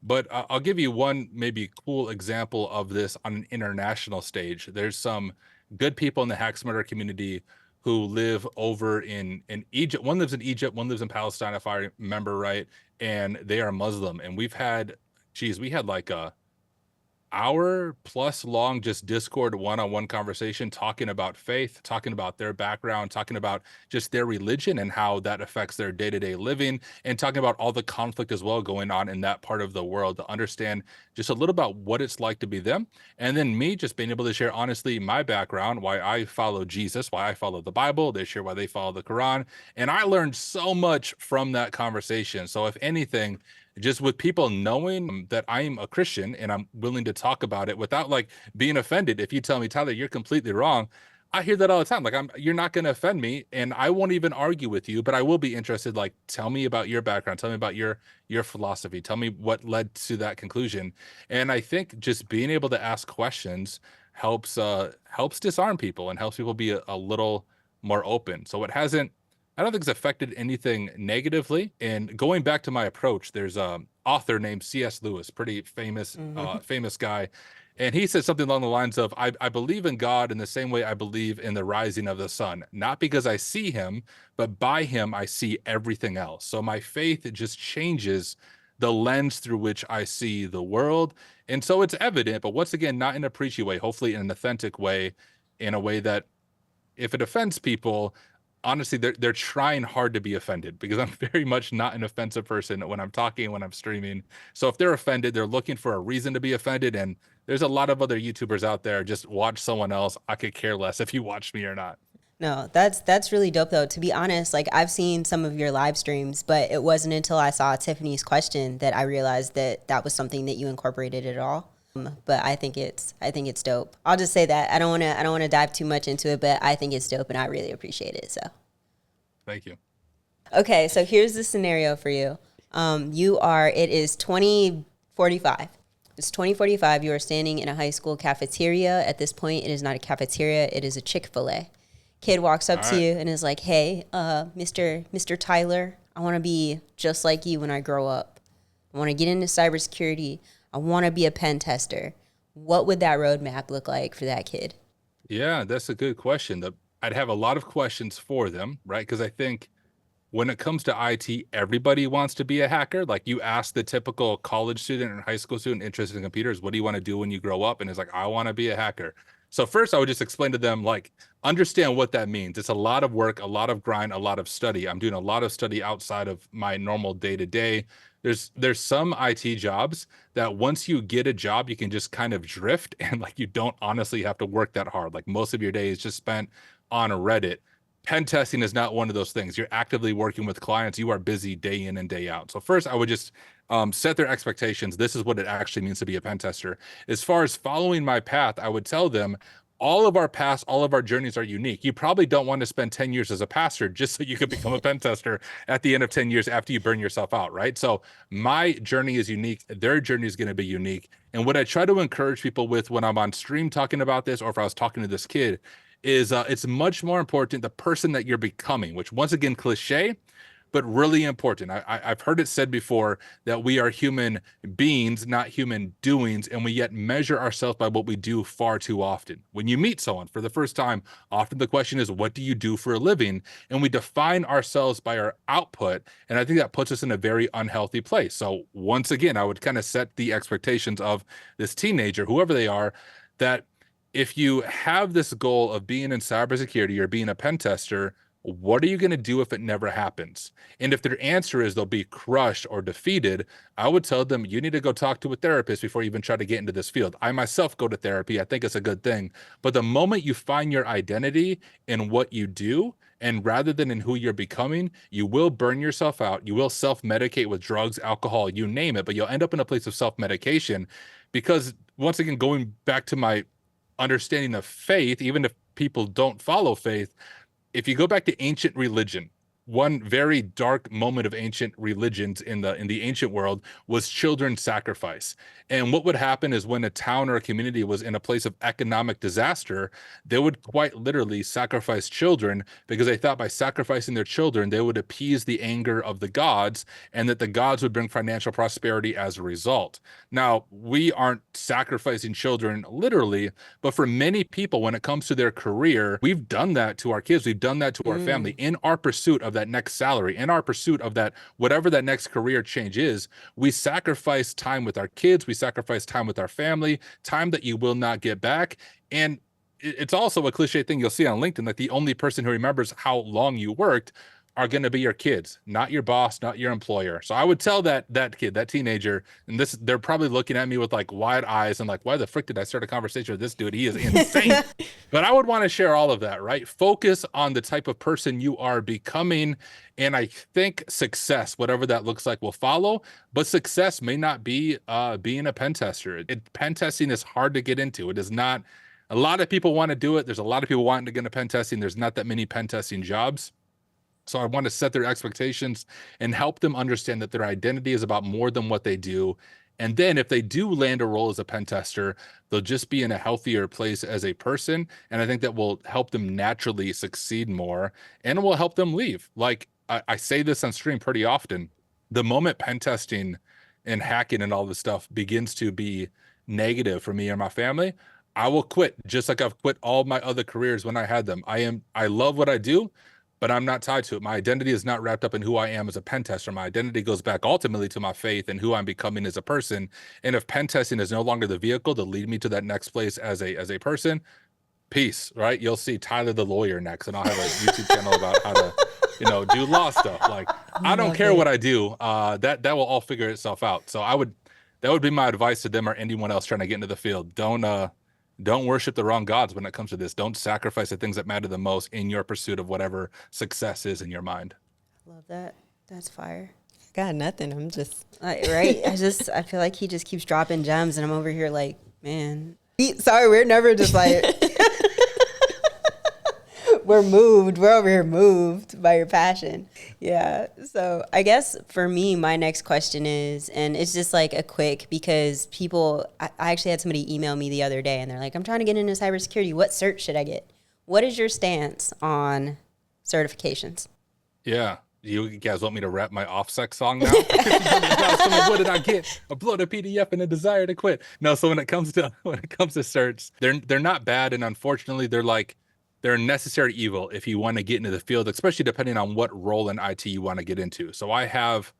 but I'll give you one maybe cool example of this on an international stage. There's some good people in the Hack Smarter community who live over in Egypt. One lives in Egypt, one lives in Palestine, if I remember right, and they are Muslim. And we had like hour plus long just Discord one-on-one conversation, talking about faith, talking about their background, talking about just their religion and how that affects their day-to-day living, and talking about all the conflict as well going on in that part of the world, to understand just a little about what it's like to be them. And then me just being able to share honestly my background, why I follow Jesus, why I follow the Bible. They share why they follow the Quran. And I learned so much from that conversation. So if anything, just with people knowing that I'm a Christian and I'm willing to talk about it without like being offended. If you tell me, Tyler, you're completely wrong, I hear that all the time. Like, you're not going to offend me, and I won't even argue with you, but I will be interested. Like, tell me about your background. Tell me about your philosophy. Tell me what led to that conclusion. And I think just being able to ask questions helps disarm people and helps people be a little more open. So it hasn't, I don't think it's affected anything negatively. And going back to my approach, there's a author named C.S. Lewis, pretty famous, famous guy. And he said something along the lines of, I believe in God in the same way I believe in the rising of the sun, not because I see him, but by him, I see everything else. So my faith, it just changes the lens through which I see the world. And so it's evident, but once again, not in a preachy way, hopefully in an authentic way, in a way that if it offends people, honestly, they're trying hard to be offended, because I'm very much not an offensive person when I'm talking, when I'm streaming. So if they're offended, they're looking for a reason to be offended. And there's a lot of other YouTubers out there. Just watch someone else. I could care less if you watch me or not. No, that's really dope though. To be honest, like I've seen some of your live streams, but it wasn't until I saw Tiffany's question that I realized that that was something that you incorporated at all. But I think it's dope. I'll just say that I don't want to dive too much into it, but I think it's dope and I really appreciate it. So thank you. Okay, so here's the scenario for you. It is 2045. It's 2045. You are standing in a high school cafeteria. At this point, it is not a cafeteria. It is a Chick-fil-A. Kid walks up to you and is like, hey, Mr. Tyler, I want to be just like you when I grow up. I want to get into cybersecurity. I want to be a pen tester. What would that roadmap look like for that kid? Yeah, that's a good question. I'd have a lot of questions for them, right? Because I think when it comes to IT, everybody wants to be a hacker. Like, you ask the typical college student or high school student interested in computers, what do you want to do when you grow up? And it's like, I want to be a hacker. So first I would just explain to them, like, understand what that means. It's a lot of work, a lot of grind, a lot of study. I'm doing a lot of study outside of my normal day-to-day. There's some IT jobs that once you get a job, you can just kind of drift, and like you don't honestly have to work that hard. Like, most of your day is just spent on Reddit. Pen testing is not one of those things. You're actively working with clients. You are busy day in and day out. So first I would just set their expectations. This is what it actually means to be a pen tester. As far as following my path, I would tell them all of our paths, all of our journeys are unique. You probably don't want to spend 10 years as a pastor just so you can become a pen tester at the end of 10 years after you burn yourself out, right? So my journey is unique. Their journey is going to be unique. And what I try to encourage people with when I'm on stream talking about this, or if I was talking to this kid, is it's much more important the person that you're becoming, which once again, cliche, but really important. I've heard it said before that we are human beings, not human doings, and we yet measure ourselves by what we do far too often. When you meet someone for the first time, often the question is, what do you do for a living? And we define ourselves by our output, and I think that puts us in a very unhealthy place. So once again, I would kind of set the expectations of this teenager, whoever they are, that if you have this goal of being in cybersecurity or being a pen tester, what are you going to do if it never happens? And if their answer is they'll be crushed or defeated, I would tell them, you need to go talk to a therapist before you even try to get into this field. I myself go to therapy. I think it's a good thing. But the moment you find your identity in what you do, and rather than in who you're becoming, you will burn yourself out. You will self-medicate with drugs, alcohol, you name it, but you'll end up in a place of self-medication. Because once again, going back to my understanding of faith, even if people don't follow faith, if you go back to ancient religion, one very dark moment of ancient religions in the ancient world was children sacrifice. And what would happen is when a town or a community was in a place of economic disaster, they would quite literally sacrifice children, because they thought by sacrificing their children, they would appease the anger of the gods, and that the gods would bring financial prosperity as a result. Now, we aren't sacrificing children literally, but for many people, when it comes to their career, we've done that to our kids. We've done that to our family in our pursuit of that next salary, in our pursuit of that, whatever that next career change is, we sacrifice time with our kids, we sacrifice time with our family, time that you will not get back. And it's also a cliche thing you'll see on LinkedIn, that the only person who remembers how long you worked are going to be your kids, not your boss, not your employer. So I would tell that kid, that teenager, and they're probably looking at me with like wide eyes and like, why the frick did I start a conversation with this dude? He is insane. But I would want to share all of that, right? Focus on the type of person you are becoming. And I think success, whatever that looks like, will follow. But success may not be being a pen tester. Pen testing is hard to get into. It is not. A lot of people want to do it. There's a lot of people wanting to get into pen testing. There's not that many pen testing jobs. So I want to set their expectations and help them understand that their identity is about more than what they do. And then if they do land a role as a pen tester, they'll just be in a healthier place as a person. And I think that will help them naturally succeed more, and it will help them leave. Like I say this on stream pretty often. The moment pen testing and hacking and all this stuff begins to be negative for me or my family, I will quit, just like I've quit all my other careers when I had them. I love what I do, but I'm not tied to it. My identity is not wrapped up in who I am as a pen tester. My identity goes back ultimately to my faith and who I'm becoming as a person. And if pen testing is no longer the vehicle to lead me to that next place as a person, peace, right? You'll see Tyler the lawyer next, and I'll have a YouTube channel about how to, do law stuff. Like, I don't care what I do. That will all figure itself out. So that would be my advice to them or anyone else trying to get into the field. Don't worship the wrong gods when it comes to this. Don't sacrifice the things that matter the most in your pursuit of whatever success is in your mind. Love that. That's fire. Got nothing. I'm just right. I feel like he just keeps dropping gems, and I'm over here like, man. Sorry, we're never just like we're moved. We're over here moved by your passion. Yeah. So I guess for me, my next question is, and it's just like a quick, because I actually had somebody email me the other day and they're like, I'm trying to get into cybersecurity. What cert should I get? What is your stance on certifications? Yeah. You guys want me to rap my OffSec song now? What did I get? Upload a PDF and a desire to quit. No. So when it comes to certs, they're not bad. And unfortunately, they're a necessary evil if you want to get into the field, especially depending on what role in IT you want to get into. So I have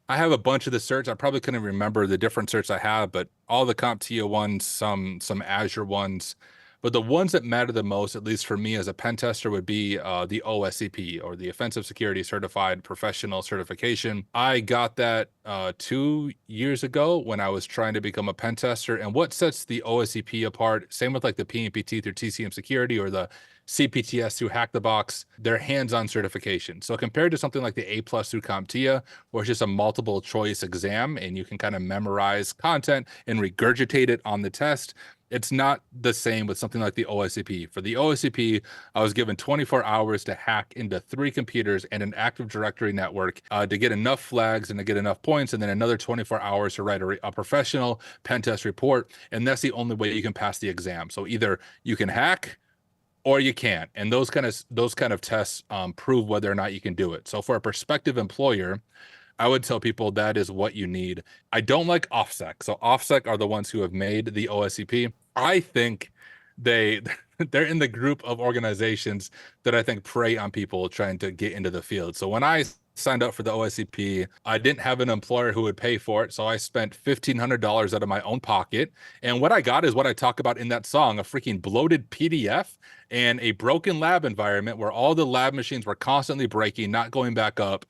a bunch of the certs. I probably couldn't remember the different certs I have, but all the CompTIA ones, some Azure ones. But the ones that matter the most, at least for me as a pen tester, would be the OSCP, or the Offensive Security Certified Professional Certification. I got that 2 years ago when I was trying to become a pen tester. And what sets the OSCP apart, same with like the PMPT through TCM Security or the CPTS through Hack the Box, they're hands-on certification. So compared to something like the A+ through CompTIA, where it's just a multiple choice exam and you can kind of memorize content and regurgitate it on the test, it's not the same with something like the OSCP. For the OSCP, I was given 24 hours to hack into 3 computers and an Active Directory network to get enough flags and to get enough points, and then another 24 hours to write a professional pen test report. And that's the only way you can pass the exam. So either you can hack or you can't. And those kind of tests prove whether or not you can do it. So for a prospective employer, I would tell people that is what you need. I don't like OffSec. So OffSec are the ones who have made the OSCP. I think they're in the group of organizations that I think prey on people trying to get into the field. So when I signed up for the OSCP, I didn't have an employer who would pay for it. So I spent $1,500 out of my own pocket. And what I got is what I talk about in that song, a freaking bloated PDF and a broken lab environment where all the lab machines were constantly breaking, not going back up.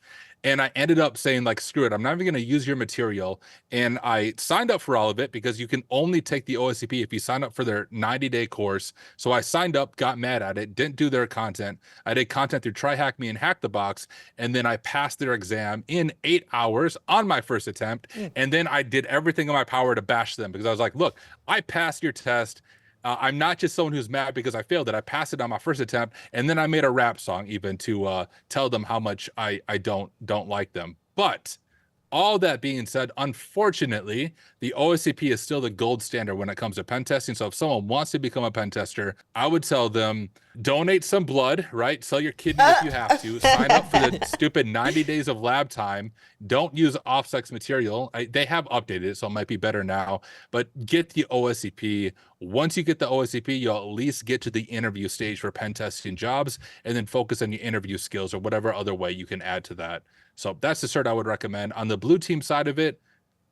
And I ended up saying, like, screw it, I'm not even going to use your material. And I signed up for all of it because you can only take the OSCP if you sign up for their 90-day course. So I signed up, got mad at it, didn't do their content. I did content through TryHackMe and Hack the Box. And then I passed their exam in 8 hours on my first attempt. And then I did everything in my power to bash them because I was like, look, I passed your test. I'm not just someone who's mad because I failed it. I passed it on my first attempt, and then I made a rap song even to tell them how much I don't like them. But all that being said, unfortunately, the OSCP is still the gold standard when it comes to pen testing. So if someone wants to become a pen tester, I would tell them, donate some blood, right? Sell your kidney if you have to. Sign up for the stupid 90 days of lab time. Don't use OffSec's material. They have updated it, so it might be better now. But get the OSCP Once you get the OSCP, you'll at least get to the interview stage for pen testing jobs, and then focus on your interview skills or whatever other way you can add to that. So that's the cert I would recommend. On the blue team side of it,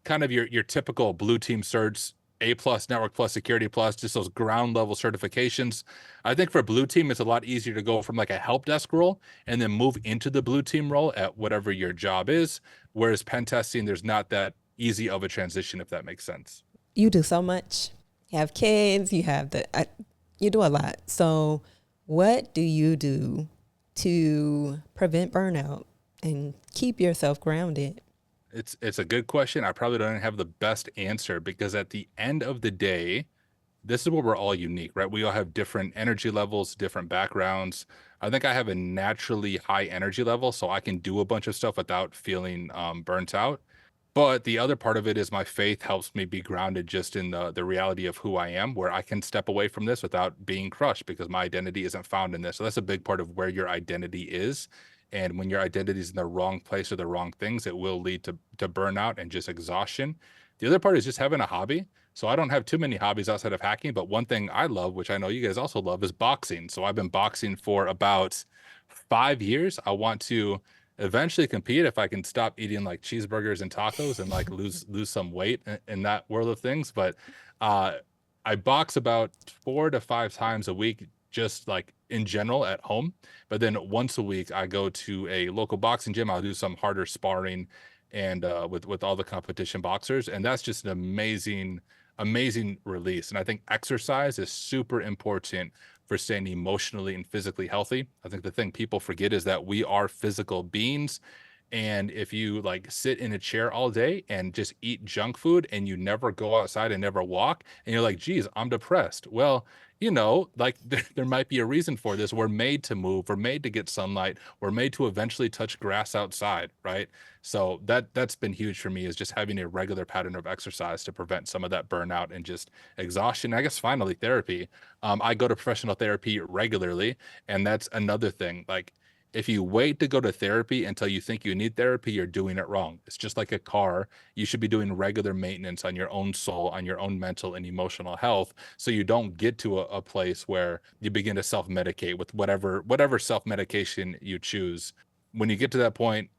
kind of your typical blue team certs, A+, Network Plus, Security Plus, just those ground level certifications. I think for blue team, it's a lot easier to go from like a help desk role and then move into the blue team role at whatever your job is. Whereas pen testing, there's not that easy of a transition, if that makes sense. You do so much. You have kids, you have you do a lot. So what do you do to prevent burnout and keep yourself grounded? It's a good question. I probably don't have the best answer, because at the end of the day, this is where we're all unique, right? We all have different energy levels, different backgrounds. I think I have a naturally high energy level, so I can do a bunch of stuff without feeling burnt out. But the other part of it is my faith helps me be grounded just in the reality of who I am, where I can step away from this without being crushed, because my identity isn't found in this. So that's a big part of where your identity is. And when your identity is in the wrong place or the wrong things, it will lead to burnout and just exhaustion. The other part is just having a hobby. So I don't have too many hobbies outside of hacking, but one thing I love, which I know you guys also love, is boxing. So I've been boxing for about 5 years. I want to eventually compete if I can stop eating like cheeseburgers and tacos and like lose some weight in that world of things. But I box about 4 to 5 times a week, just like in general at home. But then once a week I go to a local boxing gym. I'll do some harder sparring and with all the competition boxers, and that's just an amazing release. And I think exercise is super important for staying emotionally and physically healthy. I think the thing people forget is that we are physical beings. And if you like sit in a chair all day and just eat junk food and you never go outside and never walk, and you're like, geez, I'm depressed. Well, like there might be a reason for this. We're made to move. We're made to get sunlight. We're made to eventually touch grass outside, right? So that's been huge for me, is just having a regular pattern of exercise to prevent some of that burnout and just exhaustion. I guess finally therapy. I go to professional therapy regularly, and that's another thing. Like, if you wait to go to therapy until you think you need therapy, you're doing it wrong. It's just like a car. You should be doing regular maintenance on your own soul, on your own mental and emotional health, so you don't get to a place where you begin to self-medicate with whatever self-medication you choose. When you get to that point,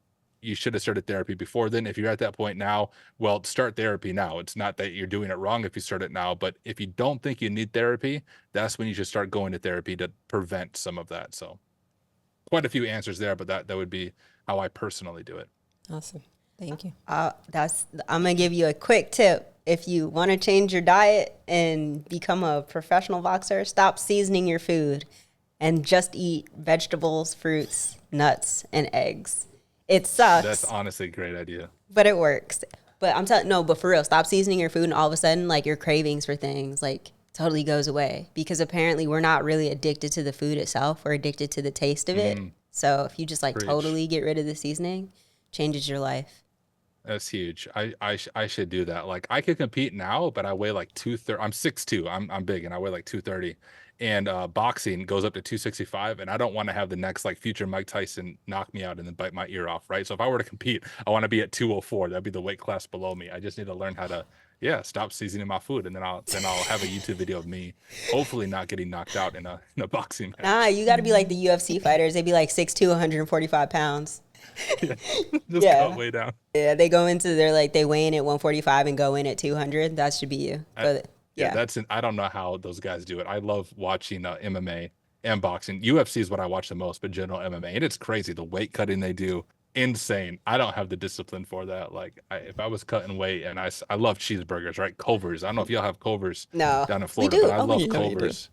you should have started therapy before then. If you're at that point now, well, start therapy now. It's not that you're doing it wrong if you start it now, but if you don't think you need therapy, that's when you should start going to therapy to prevent some of that. So quite a few answers there, but that would be how I personally do it. Awesome. Thank you. I'm gonna give you a quick tip. If you want to change your diet and become a professional boxer, stop seasoning your food and just eat vegetables, fruits, nuts, and eggs. It sucks. That's honestly a great idea. But it works. But but for real, stop seasoning your food, and all of a sudden, like, your cravings for things, like, totally goes away, because apparently we're not really addicted to the food itself. We're addicted to the taste of it. So if you just like totally get rid of the seasoning, changes your life. That's huge. I should do that. Like, I could compete now, but I weigh like 230. I'm 6'2". I'm big, and I weigh like 230. And boxing goes up to 265, and I don't want to have the next like future Mike Tyson knock me out and then bite my ear off, right? So if I were to compete, I want to be at 204. That'd be the weight class below me. I just need to learn how to stop seasoning my food, and then I'll have a YouTube video of me hopefully not getting knocked out in a boxing match. Nah, you got to be like the UFC fighters. They be like 6'2", 145 pounds. Just cut way down. Yeah, they weigh in at 145 and go in at 200. That should be you. I don't know how those guys do it. I love watching MMA and boxing. UFC is what I watch the most, but general MMA, and it's crazy the weight cutting they do. Insane. I don't have the discipline for that. Like, if I was cutting weight, and I love cheeseburgers, right? Culver's. I don't know if y'all have Culver's down in Florida, but I love Culver's.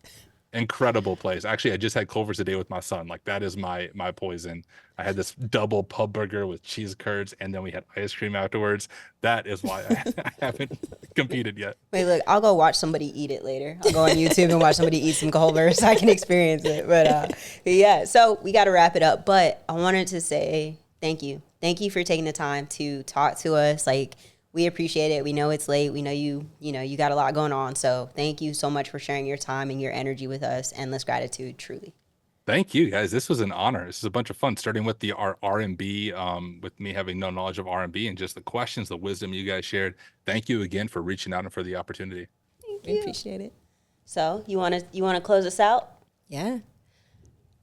Incredible place. Actually, I just had Culver's today with my son. Like, that is my poison. I had this double pub burger with cheese curds, and then we had ice cream afterwards. That is why I haven't competed yet. Wait, look, I'll go watch somebody eat it later. I'll go on YouTube and watch somebody eat some Culver's so I can experience it. But yeah, so we got to wrap it up. But I wanted to say thank you. Thank you for taking the time to talk to us. Like, we appreciate it. We know it's late. We know you got a lot going on. So thank you so much for sharing your time and your energy with us. Endless gratitude, truly. Thank you, guys. This was an honor. This is a bunch of fun, starting with our R&B, with me having no knowledge of R&B, and just the questions, the wisdom you guys shared. Thank you again for reaching out and for the opportunity. We appreciate it. So you want to close us out? Yeah.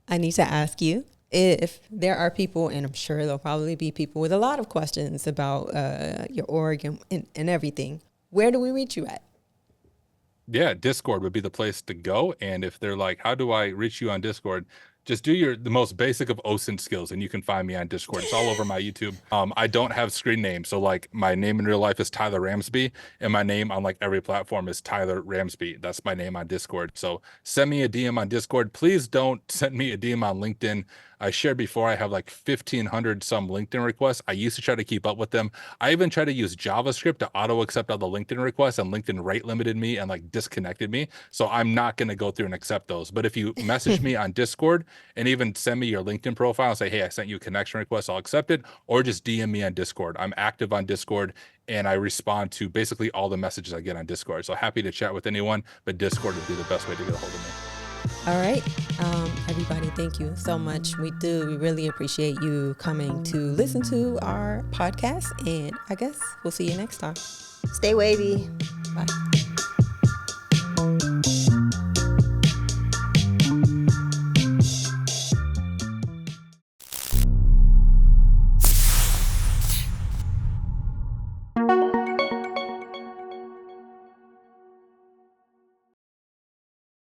I need to ask you if there are people, and I'm sure there'll probably be people with a lot of questions about your org and everything. Where do we reach you at? Yeah, Discord would be the place to go. And if they're like, how do I reach you on Discord? Just do the most basic of OSINT skills, and you can find me on Discord. It's all over my YouTube. I don't have screen names, so like my name in real life is Tyler Ramsbey, and my name on like every platform is Tyler Ramsbey. That's my name on Discord. So send me a DM on Discord. Please don't send me a DM on LinkedIn. I shared before, I have like 1,500 some LinkedIn requests. I used to try to keep up with them. I even tried to use JavaScript to auto accept all the LinkedIn requests, and LinkedIn rate limited me and like disconnected me. So I'm not going to go through and accept those. But if you message me on Discord and even send me your LinkedIn profile and say, hey, I sent you a connection request, I'll accept it, or just DM me on Discord. I'm active on Discord, and I respond to basically all the messages I get on Discord. So happy to chat with anyone, but Discord would be the best way to get a hold of me. All right. Everybody, thank you so much. We really appreciate you coming to listen to our podcast, and I guess we'll see you next time. Stay wavy. Bye.